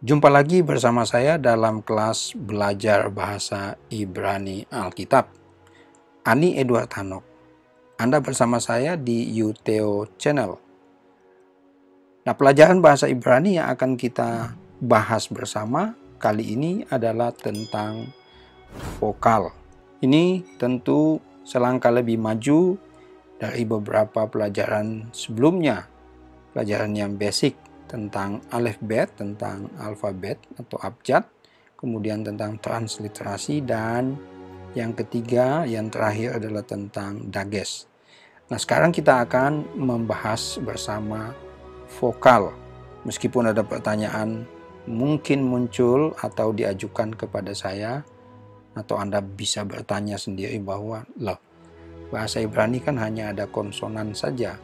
Jumpa lagi bersama saya dalam kelas belajar bahasa Ibrani Alkitab. Ani Edward Hanok. Anda bersama saya di Yuteo Channel. Nah, pelajaran bahasa Ibrani yang akan kita bahas bersama kali ini adalah tentang vokal. Ini tentu selangkah lebih maju dari beberapa pelajaran sebelumnya. Pelajaran yang basic tentang alfabet, tentang alfabet atau abjad, kemudian tentang transliterasi, dan yang ketiga, yang terakhir adalah tentang dages. Nah, sekarang kita akan membahas bersama vokal. Meskipun ada pertanyaan mungkin muncul atau diajukan kepada saya, atau Anda bisa bertanya sendiri bahwa, loh, bahasa Ibrani kan hanya ada konsonan saja,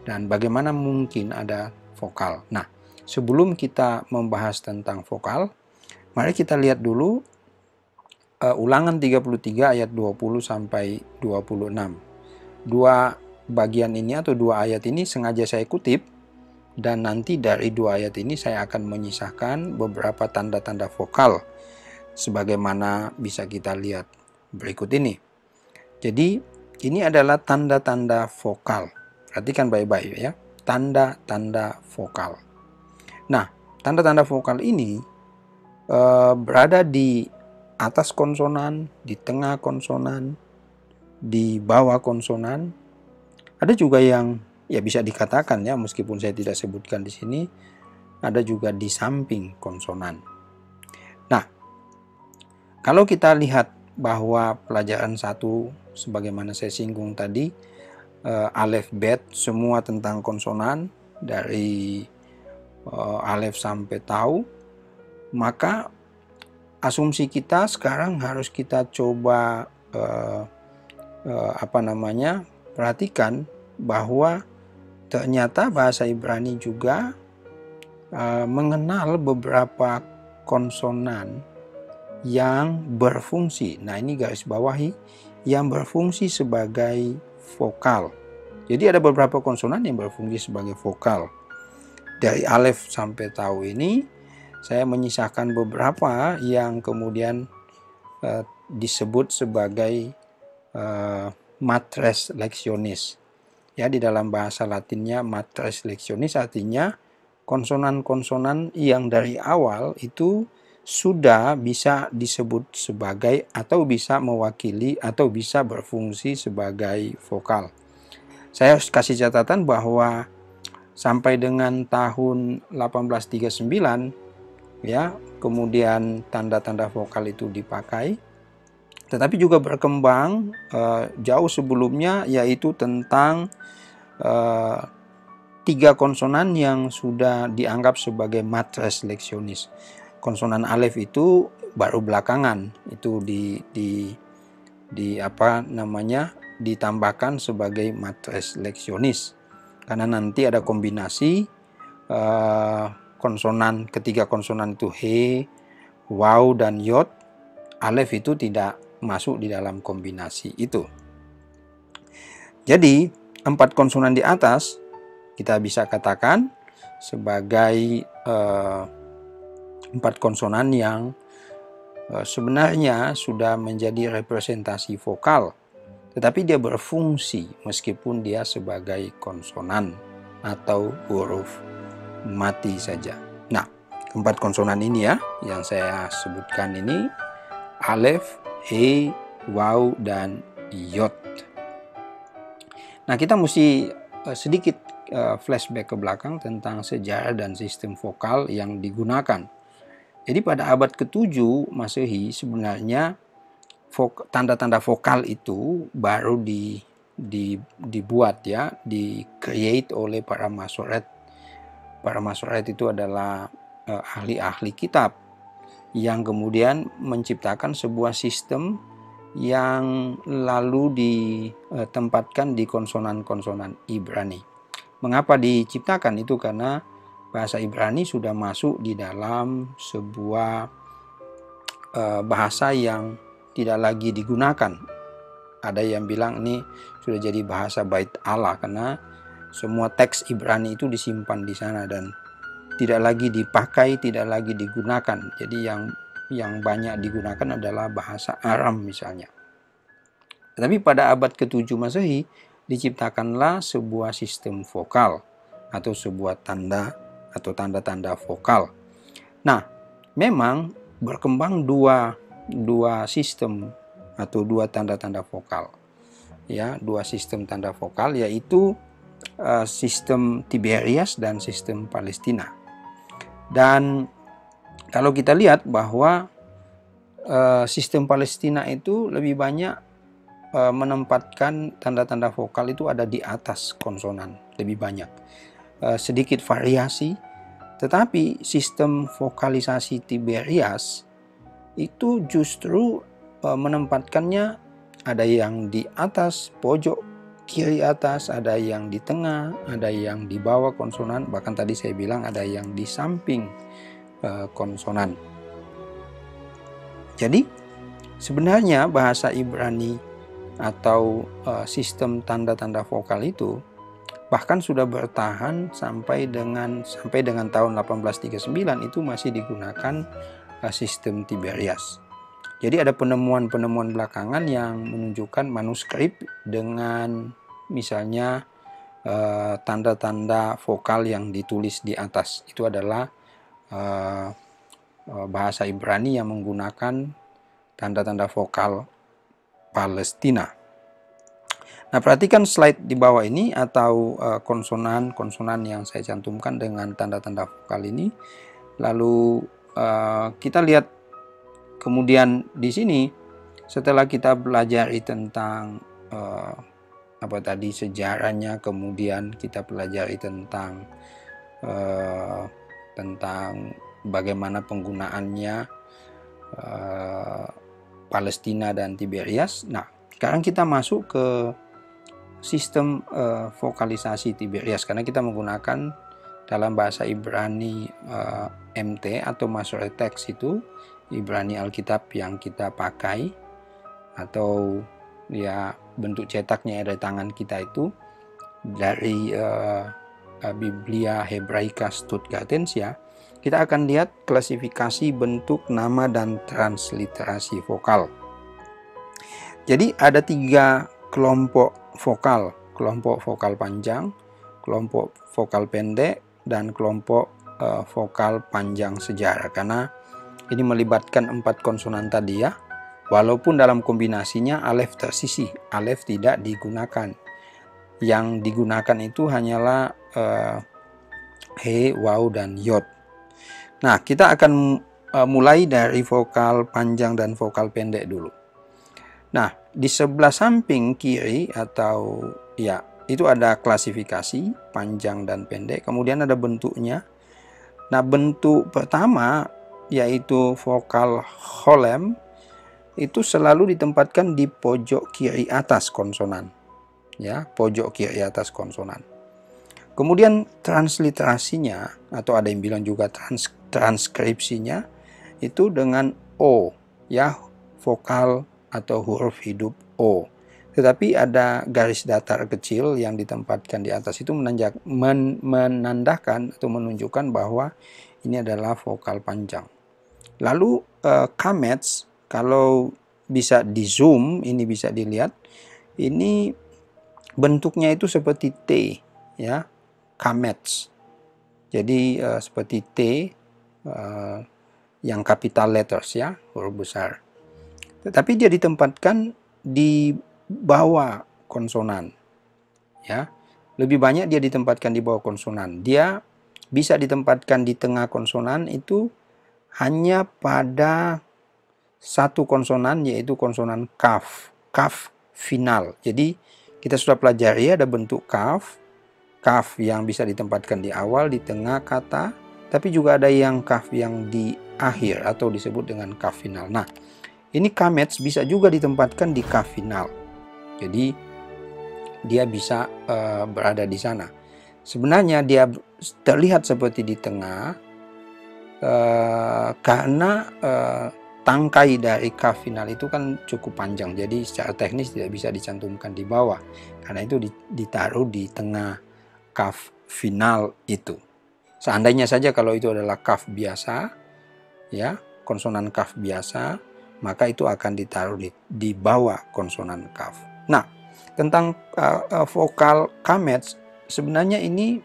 dan bagaimana mungkin ada vokal. Nah, sebelum kita membahas tentang vokal, mari kita lihat dulu Ulangan 33 ayat 20 sampai 26. Dua bagian ini atau dua ayat ini sengaja saya kutip, dan nanti dari dua ayat ini saya akan menyisahkan beberapa tanda-tanda vokal sebagaimana bisa kita lihat berikut ini. Jadi, ini adalah tanda-tanda vokal. Perhatikan baik-baik ya. Tanda-tanda vokal. Nah, tanda-tanda vokal ini berada di atas konsonan, di tengah konsonan, di bawah konsonan. Ada juga yang ya bisa dikatakan ya, meskipun saya tidak sebutkan di sini, ada juga di samping konsonan. Nah, kalau kita lihat bahwa pelajaran 1 sebagaimana saya singgung tadi, alef bet semua tentang konsonan dari alef sampai tau, maka asumsi kita sekarang harus kita coba perhatikan bahwa ternyata bahasa Ibrani juga mengenal beberapa konsonan yang berfungsi. Nah, ini garis bawahi, yang berfungsi sebagai vokal. Jadi ada beberapa konsonan yang berfungsi sebagai vokal. Dari alef sampai tau ini saya menyisahkan beberapa yang kemudian disebut sebagai matres lectionis. Ya, di dalam bahasa Latinnya matres lectionis artinya konsonan-konsonan yang dari awal itu sudah bisa disebut sebagai atau bisa mewakili atau bisa berfungsi sebagai vokal. Saya harus kasih catatan bahwa sampai dengan tahun 1839 ya, kemudian tanda-tanda vokal itu dipakai, tetapi juga berkembang jauh sebelumnya, yaitu tentang 3 konsonan yang sudah dianggap sebagai matres lectionis. Konsonan alef itu baru belakangan itu ditambahkan sebagai matres lectionis, karena nanti ada kombinasi konsonan, ketiga konsonan itu he, waw, dan yod. Alef itu tidak masuk di dalam kombinasi itu. Jadi 4 konsonan di atas kita bisa katakan sebagai 4 konsonan yang sebenarnya sudah menjadi representasi vokal, tetapi dia berfungsi meskipun dia sebagai konsonan atau huruf mati saja. Nah, 4 konsonan ini ya yang saya sebutkan ini, alef, he, waw, dan yod. Nah, kita mesti sedikit flashback ke belakang tentang sejarah dan sistem vokal yang digunakan. Jadi pada abad ke-7 Masehi sebenarnya tanda-tanda vokal itu baru dibuat ya, di-create oleh para masoret. Para masoret itu adalah ahli-ahli kitab yang kemudian menciptakan sebuah sistem yang lalu ditempatkan di konsonan-konsonan Ibrani. Mengapa diciptakan itu? Karena bahasa Ibrani sudah masuk di dalam sebuah bahasa yang tidak lagi digunakan. Ada yang bilang ini sudah jadi bahasa bait Allah karena semua teks Ibrani itu disimpan di sana, dan tidak lagi dipakai, tidak lagi digunakan. Jadi yang banyak digunakan adalah bahasa Aram misalnya. Tapi pada abad ke-7 Masehi diciptakanlah sebuah sistem vokal atau sebuah tanda atau tanda-tanda vokal. Nah, memang berkembang dua sistem atau dua tanda-tanda vokal. Ya, dua sistem tanda vokal, yaitu sistem Tiberias dan sistem Palestina. Dan kalau kita lihat bahwa sistem Palestina itu lebih banyak menempatkan tanda-tanda vokal itu ada di atas konsonan, lebih banyak. Sedikit variasi, tetapi sistem vokalisasi Tiberias itu justru menempatkannya ada yang di atas pojok kiri atas, ada yang di tengah, ada yang di bawah konsonan, bahkan tadi saya bilang ada yang di samping konsonan. Jadi sebenarnya bahasa Ibrani atau sistem tanda-tanda vokal itu bahkan sudah bertahan sampai dengan tahun 1839 itu masih digunakan sistem Tiberias. Jadi ada penemuan-penemuan belakangan yang menunjukkan manuskrip dengan misalnya tanda-tanda vokal yang ditulis di atas. Itu adalah bahasa Ibrani yang menggunakan tanda-tanda vokal Palestina. Nah, perhatikan slide di bawah ini atau konsonan-konsonan yang saya cantumkan dengan tanda-tanda vokal ini. Lalu kita lihat kemudian di sini setelah kita pelajari tentang sejarahnya, kemudian kita pelajari tentang bagaimana penggunaannya Palestina dan Tiberias. Nah, sekarang kita masuk ke sistem vokalisasi Tiberias karena kita menggunakan dalam bahasa Ibrani MT atau Masoret Text itu Ibrani Alkitab yang kita pakai atau ya bentuk cetaknya ada di tangan kita itu dari Biblia Hebraika Stuttgartensia. Kita akan lihat klasifikasi bentuk nama dan transliterasi vokal. Jadi ada 3 kelompok vokal. Kelompok vokal panjang, kelompok vokal pendek, dan kelompok vokal panjang sejarah. Karena ini melibatkan 4 konsonan tadi ya. Walaupun dalam kombinasinya alef tersisih, alef tidak digunakan. Yang digunakan itu hanyalah he, waw, dan yod. Nah, kita akan mulai dari vokal panjang dan vokal pendek dulu. Nah, di sebelah samping kiri atau ya, itu ada klasifikasi panjang dan pendek, kemudian ada bentuknya. Nah, bentuk pertama yaitu vokal holem itu selalu ditempatkan di pojok kiri atas konsonan. Ya, pojok kiri atas konsonan. Kemudian transliterasinya atau ada yang bilang juga transkripsinya itu dengan O, ya, vokal atau huruf hidup O. Tetapi ada garis datar kecil yang ditempatkan di atas itu menandakan atau menunjukkan bahwa ini adalah vokal panjang. Lalu kamets, kalau bisa di zoom, ini bisa dilihat, ini bentuknya itu seperti T, ya, kamets. Jadi seperti T yang capital letters ya, huruf besar. Tetapi dia ditempatkan di bawah konsonan. Ya. Lebih banyak dia ditempatkan di bawah konsonan. Dia bisa ditempatkan di tengah konsonan itu hanya pada satu konsonan, yaitu konsonan kaf, kaf final. Jadi kita sudah pelajari ada bentuk kaf yang bisa ditempatkan di awal, di tengah kata, tapi juga ada yang kaf yang di akhir atau disebut dengan kaf final. Nah, ini kamets bisa juga ditempatkan di kaf final. Jadi dia bisa berada di sana. Sebenarnya dia terlihat seperti di tengah karena tangkai dari kaf final itu kan cukup panjang. Jadi secara teknis tidak bisa dicantumkan di bawah. Karena itu ditaruh di tengah kaf final itu. Seandainya saja kalau itu adalah kaf biasa, ya, konsonan kaf biasa, maka itu akan ditaruh di bawah konsonan kaf. Nah, tentang vokal kamets, sebenarnya ini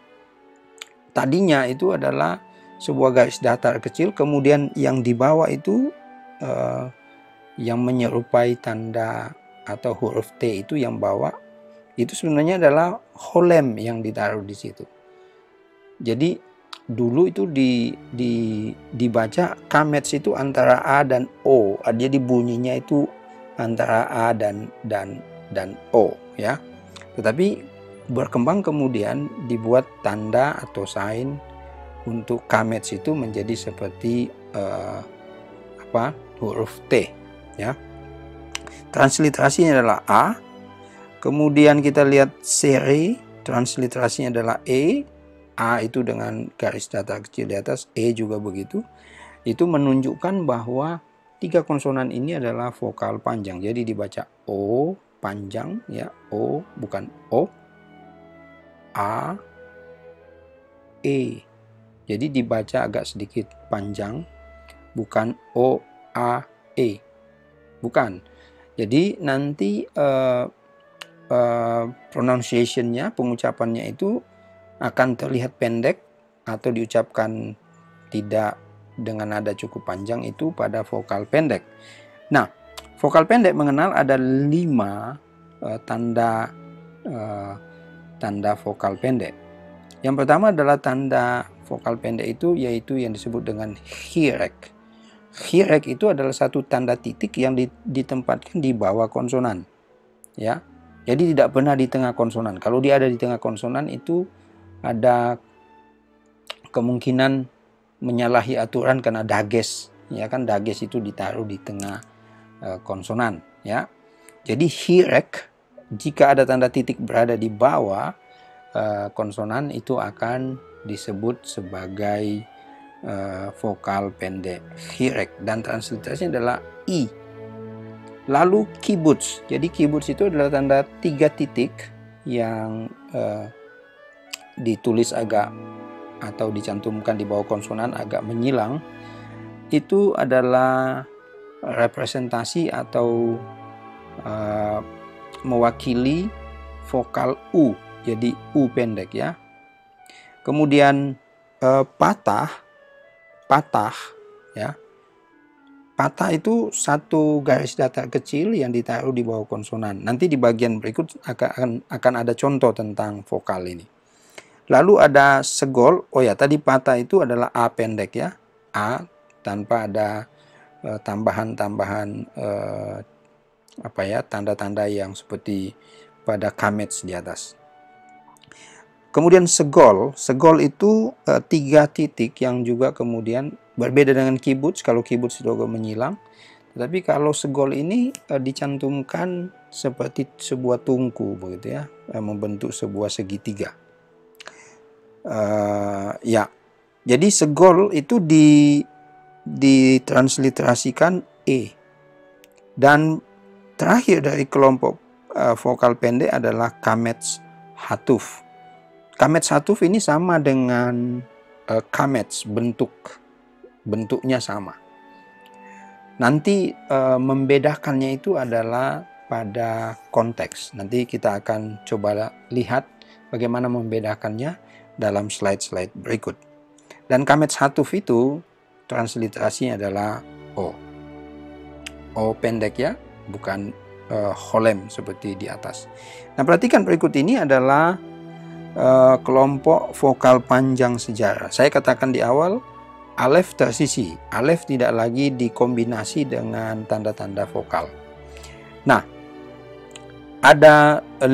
tadinya itu adalah sebuah garis datar kecil, kemudian yang di bawah itu yang menyerupai tanda atau huruf T itu yang bawah, itu sebenarnya adalah holem yang ditaruh di situ. Jadi dulu itu dibaca kamets itu antara A dan O. Jadi bunyinya itu antara A dan O, ya. Tetapi berkembang kemudian dibuat tanda atau sign untuk kamets itu menjadi seperti huruf T, ya. Transliterasinya adalah A. Kemudian kita lihat seri, transliterasinya adalah E. A itu dengan garis datar kecil di atas, E juga begitu. Itu menunjukkan bahwa 3 konsonan ini adalah vokal panjang. Jadi dibaca O panjang, ya, O bukan O, A, E. Jadi dibaca agak sedikit panjang, bukan O, A, E. Bukan. Jadi nanti pronunciation-nya, pengucapannya itu akan terlihat pendek atau diucapkan tidak dengan nada cukup panjang itu pada vokal pendek. Nah, vokal pendek mengenal ada 5 tanda vokal pendek. Yang pertama adalah tanda vokal pendek itu yaitu yang disebut dengan hirek. Hirek itu adalah satu tanda titik yang ditempatkan di bawah konsonan, ya. Jadi tidak pernah di tengah konsonan. Kalau dia ada di tengah konsonan itu ada kemungkinan menyalahi aturan karena dages, ya kan, dages itu ditaruh di tengah konsonan, ya. Jadi hirek, jika ada tanda titik berada di bawah konsonan itu akan disebut sebagai vokal pendek, hirek, dan transliterasinya adalah I. Lalu kibuts. Jadi kibuts itu adalah tanda 3 titik yang ditulis agak atau dicantumkan di bawah konsonan agak menyilang. Itu adalah representasi atau mewakili vokal U, jadi U pendek, ya. Kemudian patah, ya. Patah itu satu garis datar kecil yang ditaruh di bawah konsonan. Nanti di bagian berikut akan ada contoh tentang vokal ini. Lalu ada segol. Oh ya, tadi patah itu adalah A pendek, ya. A tanpa ada tambahan-tambahan tanda-tanda yang seperti pada kamets di atas. Kemudian segol. Segol itu 3 titik yang juga kemudian berbeda dengan kibuts. Kalau kibuts itu agak menyilang. Tetapi kalau segol ini dicantumkan seperti sebuah tungku begitu, ya, membentuk sebuah segitiga. Ya, jadi segol itu ditransliterasikan E. Dan terakhir dari kelompok vokal pendek adalah kamets hatuf. Kamets hatuf ini sama dengan kamets, bentuknya sama. Nanti membedakannya itu adalah pada konteks. Nanti kita akan coba lihat bagaimana membedakannya dalam slide-slide berikut. Dan kamets hatuf itu transliterasinya adalah O. O pendek, ya, bukan holem seperti di atas. Nah, perhatikan berikut ini adalah kelompok vokal panjang sejarah. Saya katakan di awal, alef tersisi. Alef tidak lagi dikombinasi dengan tanda-tanda vokal. Nah, ada 5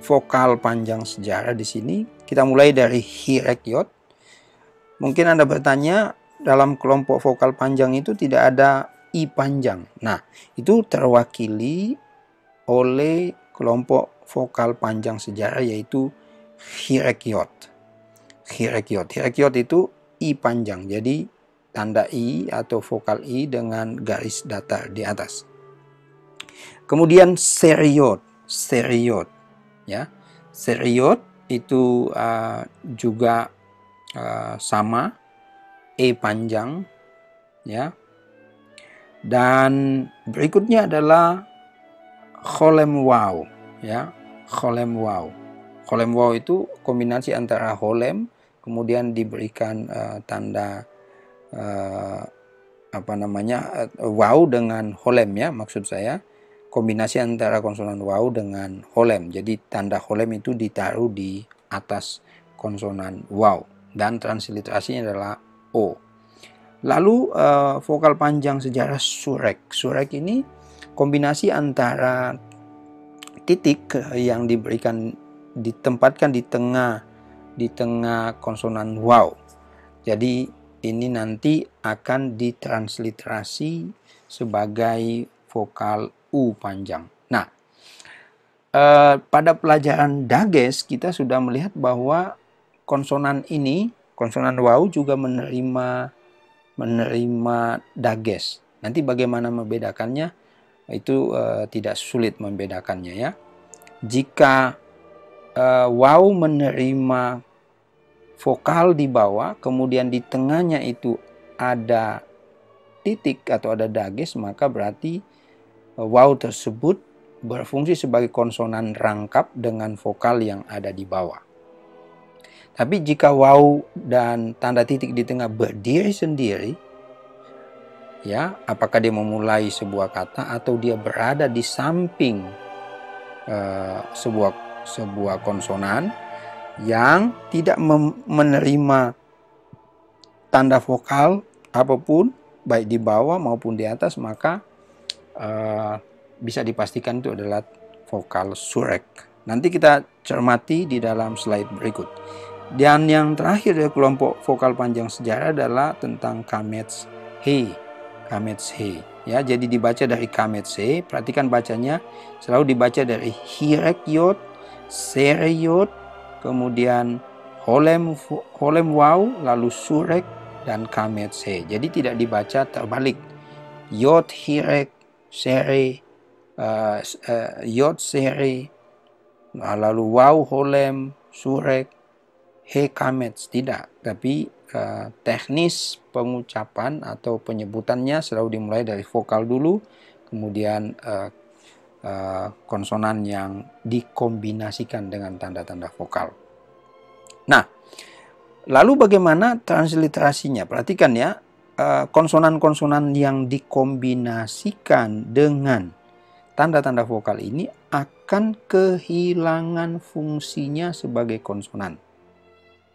vokal panjang sejarah di sini. Kita mulai dari hirek yod. Mungkin Anda bertanya, dalam kelompok vokal panjang itu tidak ada I panjang. Nah, itu terwakili oleh kelompok vokal panjang sejarah yaitu hirek yod. Hirek yod. Hirek yod itu I panjang. Jadi tanda I atau vokal I dengan garis datar di atas. Kemudian seriod. Seriod, ya. Seriod itu juga sama, E panjang, ya. Dan berikutnya adalah holem wow, ya. Holem wow. Holem wow itu kombinasi antara holem kemudian diberikan tanda wow dengan holem, ya, maksud saya kombinasi antara konsonan wow dengan holem. Jadi tanda holem itu ditaruh di atas konsonan wow dan transliterasinya adalah O. Lalu vokal panjang sejarah surek. Surek ini kombinasi antara titik yang ditempatkan di tengah konsonan wow. Jadi ini nanti akan ditransliterasi sebagai vokal U panjang. Nah, pada pelajaran Dages kita sudah melihat bahwa konsonan wow juga menerima Dages. Nanti bagaimana membedakannya itu tidak sulit membedakannya, ya. Jika wow menerima vokal di bawah, kemudian di tengahnya itu ada titik atau ada dages, maka berarti wow tersebut berfungsi sebagai konsonan rangkap dengan vokal yang ada di bawah. Tapi jika wow dan tanda titik di tengah berdiri sendiri, ya, apakah dia memulai sebuah kata atau dia berada di samping sebuah konsonan yang tidak menerima tanda vokal apapun, baik di bawah maupun di atas, maka bisa dipastikan itu adalah vokal surek. Nanti kita cermati di dalam slide berikut. Dan yang terakhir dari kelompok vokal panjang sejarah adalah tentang kamets he. Kamets he, ya, jadi dibaca dari kamets he. Perhatikan bacanya, selalu dibaca dari hirek yod, sere yod, kemudian holem wow, lalu surek dan kamets he. Jadi tidak dibaca terbalik. Yod hirek sere, yod sere, lalu wow holem surek he kamets, tidak. Tapi teknis pengucapan atau penyebutannya selalu dimulai dari vokal dulu, kemudian konsonan yang dikombinasikan dengan tanda-tanda vokal. Nah, lalu bagaimana transliterasinya? Perhatikan, ya, konsonan-konsonan yang dikombinasikan dengan tanda-tanda vokal ini akan kehilangan fungsinya sebagai konsonan.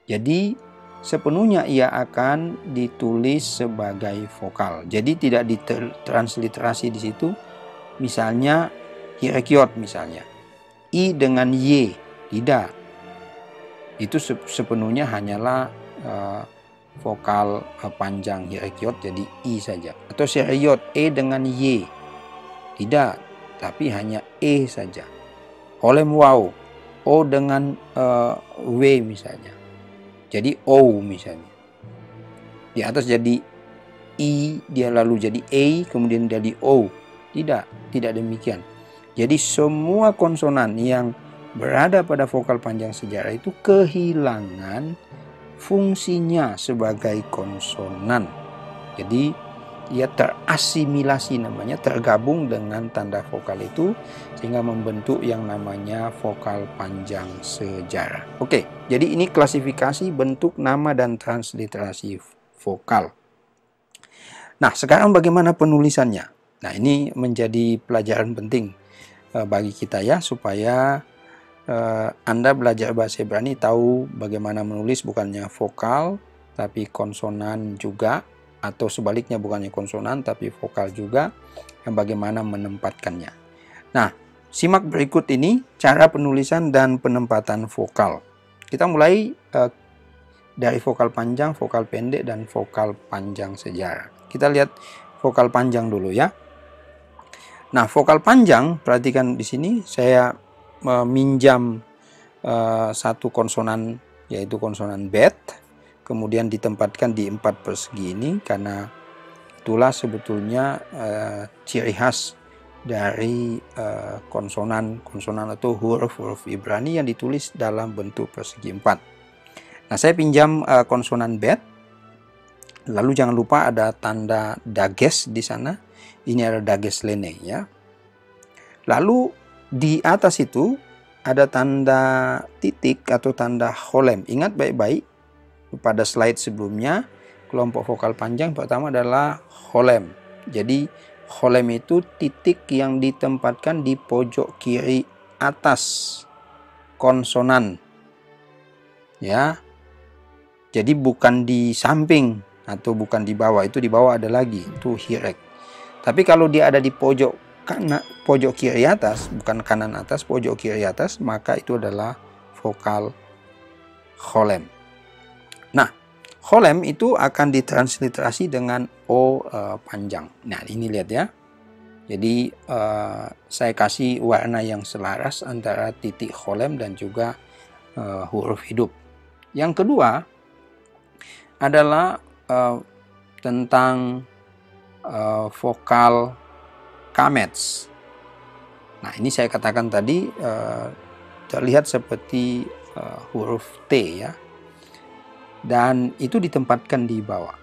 Jadi sepenuhnya ia akan ditulis sebagai vokal. Jadi tidak ditransliterasi di situ. Misalnya hirekyot, misalnya I dengan Y, tidak. Itu sepenuhnya hanyalah vokal panjang hirekyot, jadi I saja. Atau sereyot, E dengan Y, tidak, tapi hanya E saja. Holem wow, O dengan W misalnya, jadi O misalnya. Di atas jadi I, dia lalu jadi A, kemudian jadi O. Tidak demikian. Jadi semua konsonan yang berada pada vokal panjang sejarah itu kehilangan fungsinya sebagai konsonan. Jadi ia terasimilasi, namanya, tergabung dengan tanda vokal itu sehingga membentuk yang namanya vokal panjang sejarah. Oke, jadi ini klasifikasi bentuk nama dan transliterasi vokal. Nah, sekarang bagaimana penulisannya? Nah, ini menjadi pelajaran penting bagi kita, ya, supaya Anda belajar bahasa Ibrani tahu bagaimana menulis bukannya vokal tapi konsonan juga, atau sebaliknya bukannya konsonan tapi vokal juga, yang bagaimana menempatkannya. Nah, simak berikut ini cara penulisan dan penempatan vokal. Kita mulai dari vokal panjang, vokal pendek, dan vokal panjang sejarah. Kita lihat vokal panjang dulu, ya. Nah, vokal panjang, perhatikan di sini saya meminjam satu konsonan, yaitu konsonan bet, kemudian ditempatkan di 4 persegi ini, karena itulah sebetulnya ciri khas dari konsonan atau huruf-huruf Ibrani yang ditulis dalam bentuk persegi 4. Nah, saya pinjam konsonan bet. Lalu jangan lupa ada tanda dages di sana. Ini ada dages lene ya. Lalu di atas itu ada tanda titik atau tanda holem. Ingat baik-baik pada slide sebelumnya, kelompok vokal panjang pertama adalah holem. Jadi holem itu titik yang ditempatkan di pojok kiri atas konsonan. Ya. Jadi bukan di samping atau bukan di bawah, itu di bawah ada lagi, itu hirek. Tapi kalau dia ada di pojok kanan, pojok kiri atas, bukan kanan atas, pojok kiri atas, maka itu adalah vokal holem. Nah, holem itu akan ditransliterasi dengan O panjang. Nah, ini lihat ya. Jadi saya kasih warna yang selaras antara titik holem dan juga huruf hidup. Yang kedua adalah tentang vokal kamets. Nah, ini saya katakan tadi terlihat seperti huruf T ya. Dan itu ditempatkan di bawah.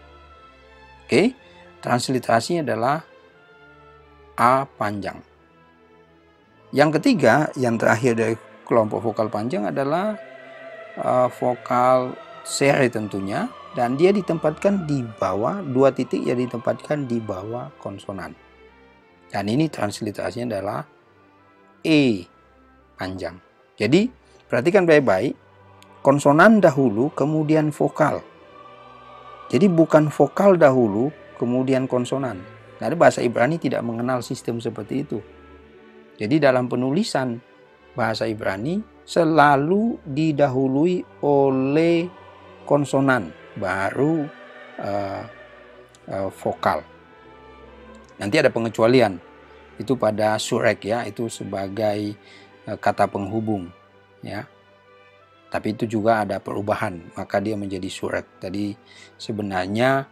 Oke, transliterasinya adalah A panjang. Yang ketiga, yang terakhir dari kelompok vokal panjang adalah vokal seri tentunya, dan dia ditempatkan di bawah, dua titik yang ditempatkan di bawah konsonan. Dan ini transliterasinya adalah E panjang. Jadi perhatikan baik-baik, konsonan dahulu kemudian vokal. Jadi bukan vokal dahulu kemudian konsonan. Nah, bahasa Ibrani tidak mengenal sistem seperti itu. Jadi dalam penulisan bahasa Ibrani selalu didahului oleh konsonan, baru vokal. Nanti ada pengecualian, itu pada surek ya, itu sebagai kata penghubung ya. Tapi itu juga ada perubahan, maka dia menjadi surek. Tadi sebenarnya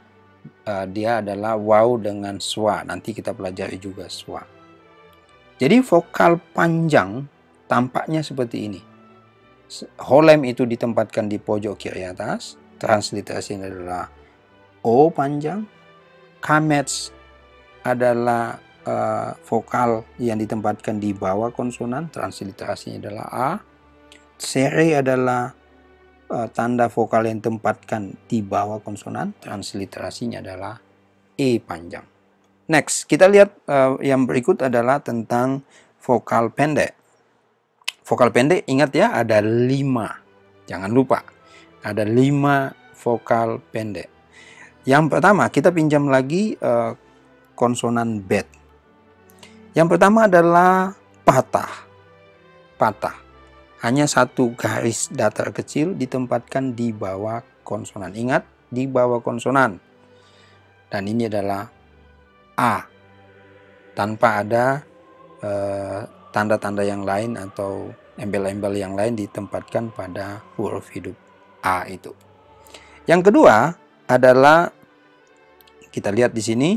dia adalah waw dengan swa. Nanti kita pelajari juga swa. Jadi vokal panjang tampaknya seperti ini. Holem itu ditempatkan di pojok kiri atas. Transliterasinya adalah O panjang. Kamets adalah vokal yang ditempatkan di bawah konsonan. Transliterasinya adalah A. Sere adalah tanda vokal yang ditempatkan di bawah konsonan. Transliterasinya adalah E panjang. Next, kita lihat yang berikut adalah tentang vokal pendek. Vokal pendek, ingat ya, ada 5. Jangan lupa, ada 5 vokal pendek. Yang pertama, kita pinjam lagi konsonan bet. Yang pertama adalah patah. Patah. Hanya satu garis datar kecil ditempatkan di bawah konsonan. Ingat, di bawah konsonan. Dan ini adalah A. Tanpa ada tanda-tanda yang lain atau embel-embel yang lain ditempatkan pada huruf hidup A itu. Yang kedua adalah, kita lihat di sini,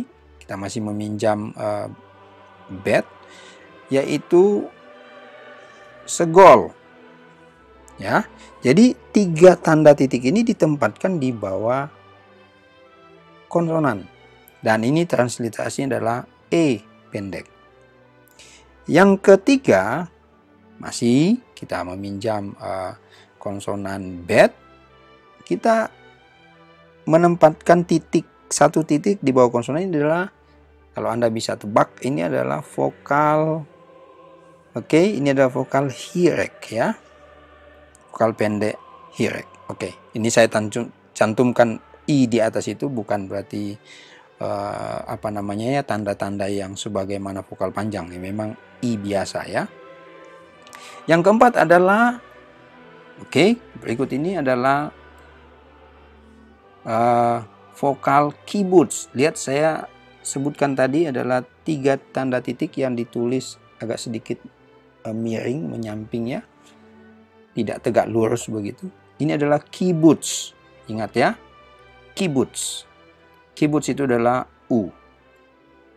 kita masih meminjam bet, yaitu segol. Ya, jadi 3 tanda titik ini ditempatkan di bawah konsonan. Dan ini transliterasinya adalah E pendek. Yang ketiga, masih kita meminjam konsonan bet, kita menempatkan satu titik di bawah konsonan. Ini adalah, kalau Anda bisa tebak, ini adalah vokal, oke, ini adalah vokal hirek ya, vokal pendek hirek. Oke, ini saya cantumkan I di atas itu, bukan berarti tanda-tanda yang sebagaimana vokal panjang. Ini memang I biasa ya. Yang keempat adalah, berikut ini adalah vokal kibbutz. Lihat, saya sebutkan tadi adalah 3 tanda titik yang ditulis agak sedikit miring, menyamping ya, tidak tegak lurus begitu. Ini adalah kibbutz. Ingat ya, kibbutz. Kibbutz itu adalah U.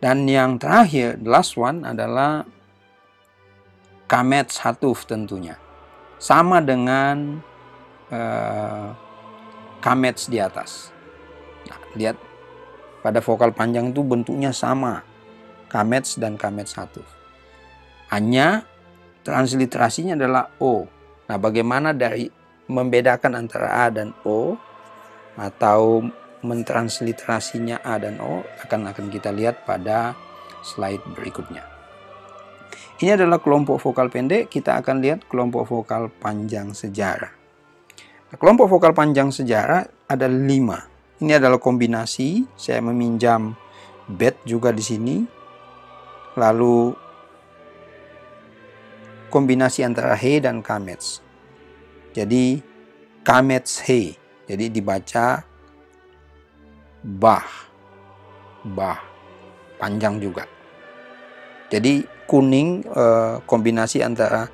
Dan yang terakhir, the last one adalah Kamets Hatuf tentunya. Sama dengan Kamets di atas. Nah, lihat pada vokal panjang itu bentuknya sama. Kamets dan Kamets Hatuf. Hanya transliterasinya adalah O. Nah, bagaimana dari membedakan antara A dan O atau mentransliterasinya A dan O akan kita lihat pada slide berikutnya. Ini adalah kelompok vokal pendek, kita akan lihat kelompok vokal panjang sejarah. Nah, kelompok vokal panjang sejarah ada 5. Ini adalah kombinasi, saya meminjam bed juga di sini. Lalu kombinasi antara he dan kamets. Jadi kamets he. Jadi dibaca bah. Panjang juga. Jadi kuning kombinasi antara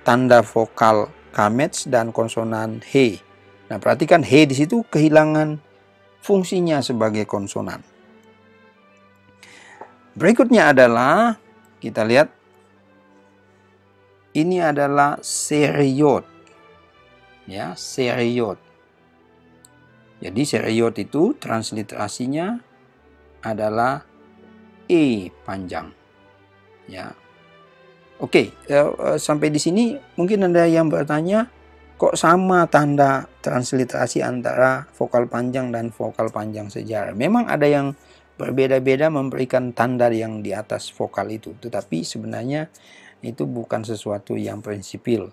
tanda vokal kamets dan konsonan he. Nah, perhatikan he di situ kehilangan fungsinya sebagai konsonan. Berikutnya adalah kita lihat ini adalah seriot. Ya, seriot. Jadi seriot itu transliterasinya adalah e panjang. Ya. Oke, sampai di sini mungkin ada yang bertanya, kok sama tanda transliterasi antara vokal panjang dan vokal panjang sejarah? Memang ada yang berbeda-beda memberikan tanda yang di atas vokal itu, tetapi sebenarnya itu bukan sesuatu yang prinsipil,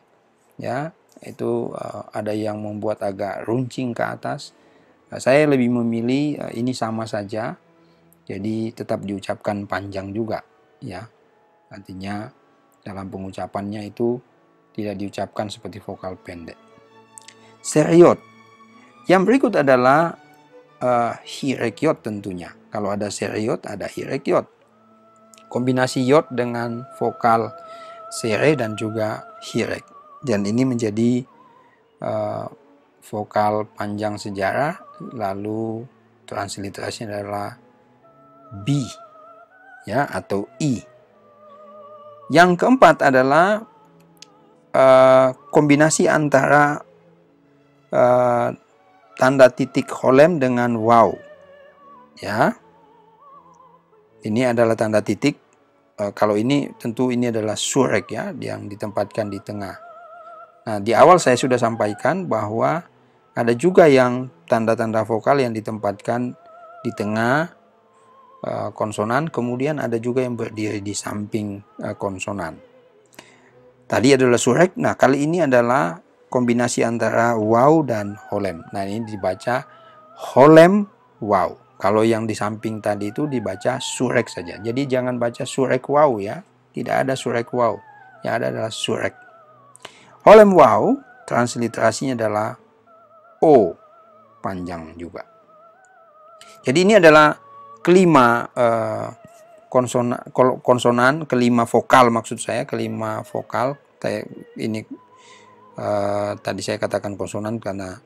ya. Itu ada yang membuat agak runcing ke atas. Saya lebih memilih ini sama saja, jadi tetap diucapkan panjang juga, ya. Artinya dalam pengucapannya itu tidak diucapkan seperti vokal pendek. Seriot. Yang berikut adalah hirekyot tentunya. Kalau ada seriot, ada hirekyot. Kombinasi yot dengan vokal sere dan juga hirek. Dan ini menjadi vokal panjang sejarah, lalu transliterasinya adalah B, ya, atau I. Yang keempat adalah kombinasi antara tanda titik holem dengan wow, ya. Ini adalah tanda titik. Kalau ini tentu ini adalah surek, ya, yang ditempatkan di tengah. Nah, di awal saya sudah sampaikan bahwa ada juga yang tanda-tanda vokal yang ditempatkan di tengah konsonan, kemudian ada juga yang berdiri di samping konsonan. Tadi adalah surek. Nah, kali ini adalah kombinasi antara wow dan holem. Nah, ini dibaca holem wow. Kalau yang di samping tadi itu dibaca surek saja. Jadi jangan baca surek wow, ya. Tidak ada surek wow. Yang ada adalah surek. Holem wow transliterasinya adalah O panjang juga. Jadi ini adalah kelima konsonan, kelima vokal maksud saya, kelima vokal. Ini tadi saya katakan konsonan karena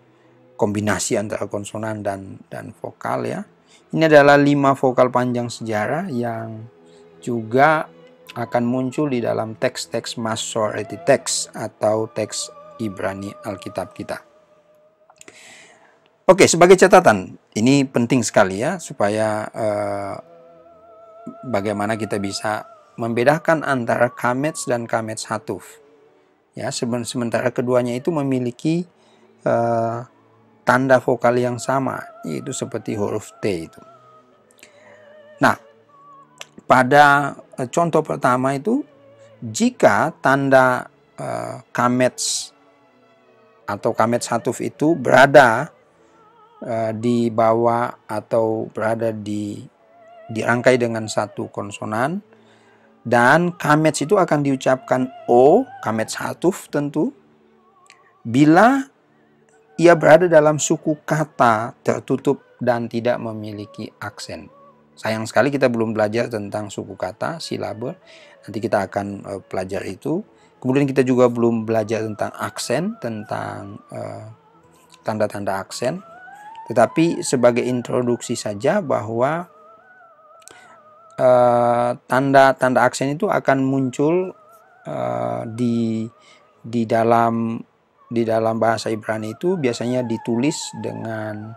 kombinasi antara konsonan dan vokal, ya. Ini adalah 5 vokal panjang sejarah yang juga akan muncul di dalam teks-teks Masoreti Text atau teks Ibrani Alkitab kita. Oke, sebagai catatan, ini penting sekali, ya, supaya bagaimana kita bisa membedakan antara kamets dan kamets hatuf. Ya, sementara keduanya itu memiliki tanda vokal yang sama, yaitu seperti huruf T itu. Nah, pada contoh pertama itu, jika tanda kamets atau kamets hatuf itu berada di bawah atau berada dirangkai dengan satu konsonan, dan kamets itu akan diucapkan O, kamets hatuf tentu, bila ia berada dalam suku kata tertutup dan tidak memiliki aksen. Sayang sekali kita belum belajar tentang suku kata, silabe. Nanti kita akan pelajari itu. Kemudian kita juga belum belajar tentang aksen, tentang tanda-tanda aksen. Tetapi sebagai introduksi saja bahwa tanda-tanda aksen itu akan muncul di dalam bahasa Ibrani itu biasanya ditulis dengan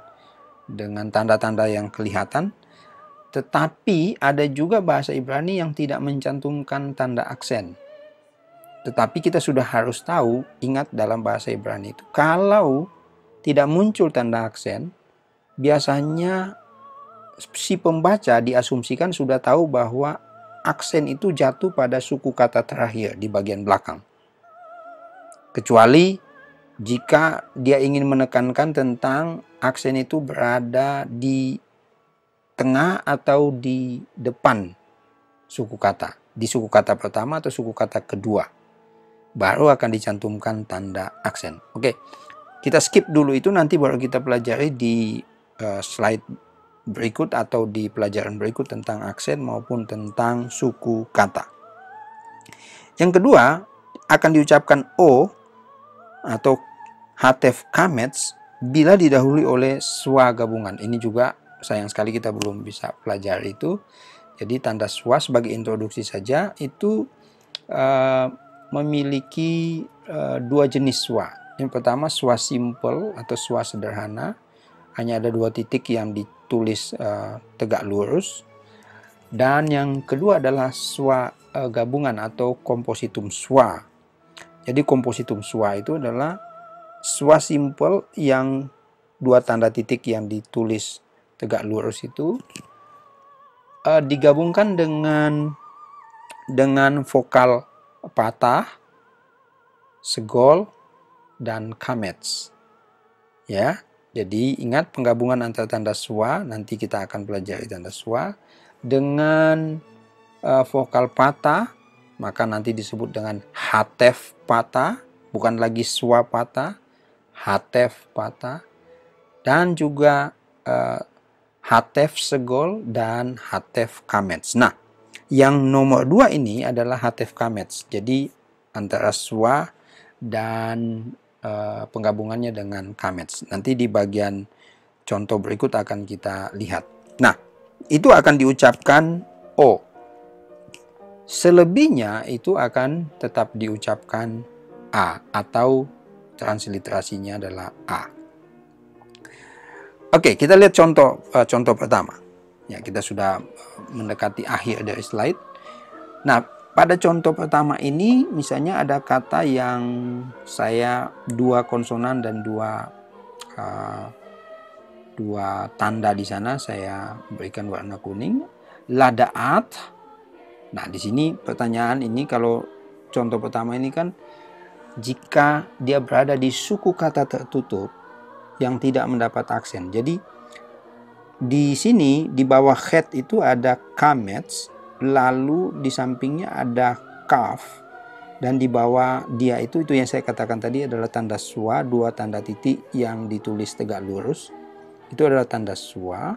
tanda-tanda yang kelihatan. Tetapi ada juga bahasa Ibrani yang tidak mencantumkan tanda aksen. Tetapi kita sudah harus tahu, ingat dalam bahasa Ibrani itu, kalau tidak muncul tanda aksen, biasanya si pembaca diasumsikan sudah tahu bahwa aksen itu jatuh pada suku kata terakhir di bagian belakang. Kecuali jika dia ingin menekankan tentang aksen itu berada di tengah atau di depan suku kata, di suku kata pertama atau suku kata kedua, baru akan dicantumkan tanda aksen. Oke, kita skip dulu itu, nanti baru kita pelajari di slide berikut atau di pelajaran berikut tentang aksen maupun tentang suku kata. Yang kedua, akan diucapkan O atau hatef kamets bila didahului oleh swa gabungan. Ini juga sayang sekali kita belum bisa pelajari itu. Jadi tanda swa sebagai introduksi saja itu memiliki dua jenis swa. Yang pertama swa simple atau swa sederhana. Hanya ada dua titik yang ditulis tegak lurus. Dan yang kedua adalah swa gabungan atau kompositum swa. Jadi kompositum swa itu adalah swa simple yang dua tanda titik yang ditulis tegak lurus itu digabungkan dengan vokal patah, segol, dan kamets. Ya, jadi ingat penggabungan antara tanda swa, nanti kita akan pelajari tanda swa, dengan vokal patah, maka nanti disebut dengan hatef patah, bukan lagi swa patah, hatef patah, dan juga hatef segol dan hatef kamets. Nah, yang nomor 2 ini adalah hatef kamets. Jadi antara swa dan penggabungannya dengan kamets. Nanti di bagian contoh berikut akan kita lihat. Nah, itu akan diucapkan O. Selebihnya itu akan tetap diucapkan A atau transliterasinya adalah A. Oke, kita lihat contoh pertama. Ya, kita sudah mendekati akhir dari slide. Nah, pada contoh pertama ini misalnya ada kata yang saya dua konsonan dan dua tanda di sana saya berikan warna kuning. Ladaat. Nah, di sini pertanyaan ini kalau contoh pertama ini kan jika dia berada di suku kata tertutup yang tidak mendapat aksen. Jadi di sini di bawah het itu ada kamets, lalu di sampingnya ada kaf, dan di bawah dia itu yang saya katakan tadi adalah tanda swa, dua tanda titik yang ditulis tegak lurus. Itu adalah tanda swa.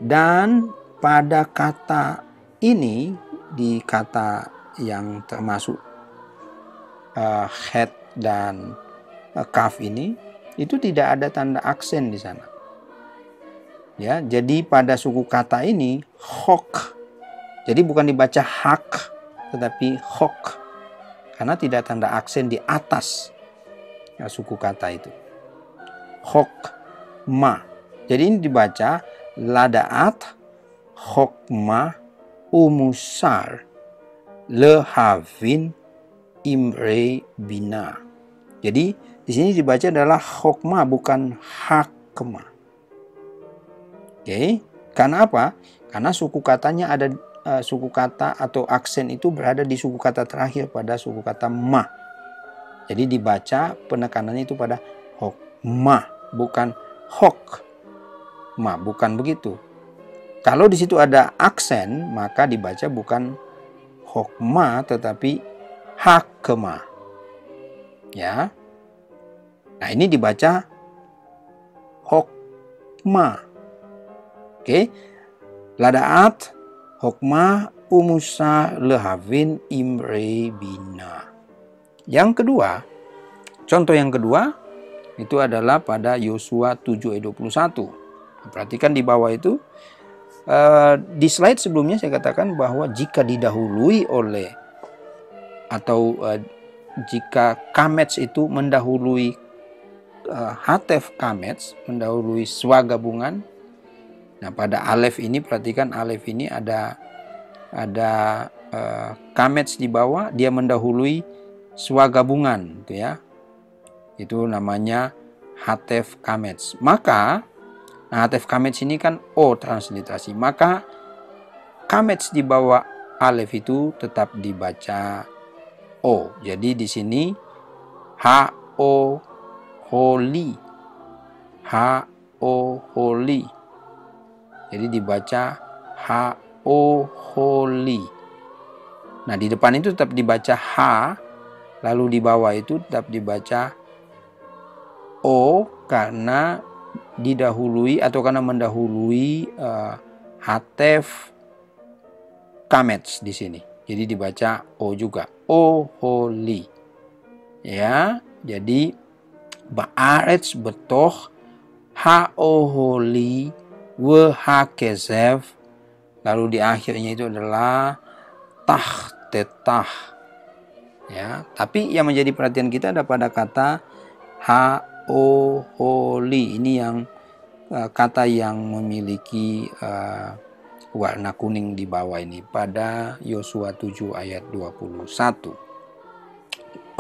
Dan pada kata ini, di kata yang termasuk het dan kaf ini, itu tidak ada tanda aksen di sana. Ya, jadi pada suku kata ini hok. Jadi bukan dibaca hak, tetapi hok. Karena tidak tanda aksen di atas ya, suku kata itu. Hok ma. Jadi ini dibaca ladaat hokma umusar lehavin imre bina. Jadi di sini dibaca adalah hokma bukan hakma. Oke, karena apa? Karena suku katanya ada suku kata atau aksen itu berada di suku kata terakhir pada suku kata ma. Jadi dibaca penekanannya itu pada hokma bukan hokma, bukan begitu. Kalau di situ ada aksen maka dibaca bukan hokma tetapi hakma. Ya. Nah, ini dibaca hokma. Oke. Ladaat hokma umusa lehavin imre bina. Yang kedua, contoh yang kedua itu adalah pada Yosua 7 ayat 21. Perhatikan di bawah itu Di slide sebelumnya saya katakan bahwa jika didahului oleh atau jika kamets itu mendahului hatef kamets, mendahului swagabungan. Nah, pada alef ini perhatikan, alef ini ada kamets di bawah, dia mendahului swagabungan, gitu ya. Itu namanya hatef kamets. Maka hatef kamets ini kan O transliterasi. Maka kamets di bawah alef itu tetap dibaca O. Jadi di sini H-O holy. H-O holy. Jadi dibaca H-O holy. Nah, di depan itu tetap dibaca H, lalu di bawah itu tetap dibaca O karena didahului atau karena mendahului hatef kamets di sini. Jadi dibaca O juga. O holy. Ya, jadi ba'aretz betoh ha-o holy we ha-kezef. Lalu di akhirnya itu adalah tah tetah. Ya, tapi yang menjadi perhatian kita ada pada kata ha-o holy. Ini yang kata yang memiliki warna kuning di bawah ini pada Yosua 7 ayat 21.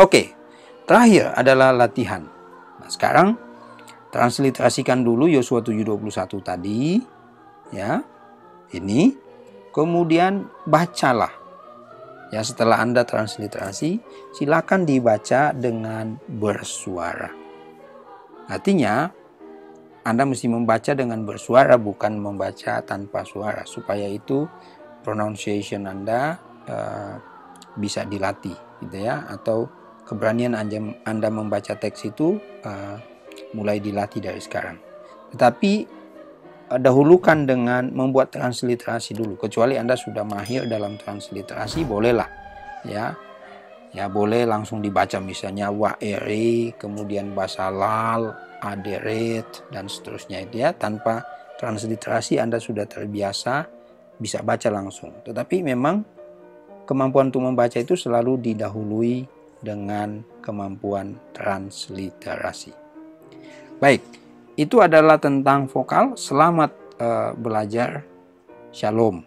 Oke, terakhir adalah latihan. Nah, sekarang transliterasikan dulu Yosua 7:21 tadi, ya. Ini kemudian bacalah. Ya, setelah Anda transliterasi, silakan dibaca dengan bersuara. Artinya Anda mesti membaca dengan bersuara, bukan membaca tanpa suara, supaya itu pronunciation Anda bisa dilatih, gitu ya, atau keberanian Anda membaca teks itu mulai dilatih dari sekarang. Tetapi dahulukan dengan membuat transliterasi dulu. Kecuali Anda sudah mahir dalam transliterasi, bolehlah, ya. Ya, boleh langsung dibaca misalnya wa'eri, kemudian basalal, aderet, dan seterusnya itu ya. Tanpa transliterasi Anda sudah terbiasa bisa baca langsung. Tetapi memang kemampuan untuk membaca itu selalu didahului dengan kemampuan transliterasi. Baik, itu adalah tentang vokal. Selamat belajar. Shalom.